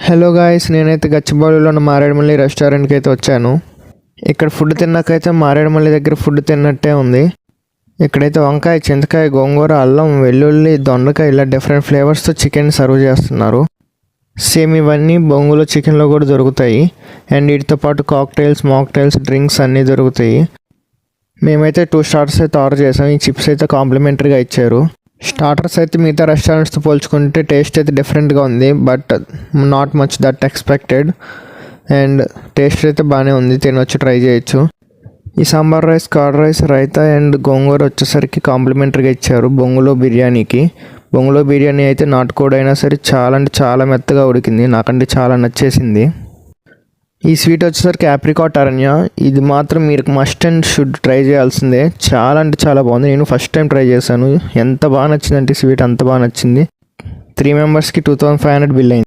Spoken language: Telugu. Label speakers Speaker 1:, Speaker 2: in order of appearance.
Speaker 1: హలో గాయ్స్, నేనైతే గచ్చిబౌలిలో ఉన్న మారేడుమల్లి రెస్టారెంట్కి అయితే వచ్చాను. ఇక్కడ ఫుడ్ తిన్నాకైతే మారేడుమల్లి దగ్గర ఫుడ్ తిన్నట్టే ఉంది. ఇక్కడైతే వంకాయ, చింతకాయ, గోంగూర, అల్లం, వెల్లుల్లి, దొండకాయ ఇలా డిఫరెంట్ ఫ్లేవర్స్తో చికెన్ సర్వ్ చేస్తున్నారు. సేమ్ ఇవన్నీ బొంగులో చికెన్లో కూడా దొరుకుతాయి. అండ్ వీటితో పాటు కాక్టైల్స్, మాక్టైల్స్, డ్రింక్స్ అన్నీ దొరుకుతాయి. మేమైతే 2 స్టార్టర్స్ అయితే ఆర్డర్ చేసాం. ఈ చిప్స్ అయితే కాంప్లిమెంటరీగా ఇచ్చారు. స్టార్టర్స్ అయితే మిగతా రెస్టారెంట్స్తో పోల్చుకుంటే టేస్ట్ అయితే డిఫరెంట్గా ఉంది, but not much that expected. And taste అయితే బాగానే ఉంది, తినొచ్చు, ట్రై చేయొచ్చు. ఈ sambar rice, curd rice, raita and gongura వచ్చేసరికి కాంప్లిమెంటరీగా ఇచ్చారు బొంగులో బిర్యానీకి. బొంగులో బిర్యానీ అయితే నాటుకోడి అయినా సరే చాలా అంటే చాలా మెత్తగా ఉడికింది, నాకంటే చాలా నచ్చేసింది. ఈ స్వీట్ వచ్చేసరికి ఆప్రికాట్ అరణ్య. ఇది మాత్రం మీరు మస్ట్ అండ్ షుడ్ ట్రై చేయాల్సిందే. చాలా అంటే చాలా బాగుంది. నేను ఫస్ట్ టైం ట్రై చేశాను. ఎంత బాగా నచ్చిందంటే స్వీట్ అంత బాగా నచ్చింది. 3 మెంబర్స్కి 2500 బిల్ అయింది.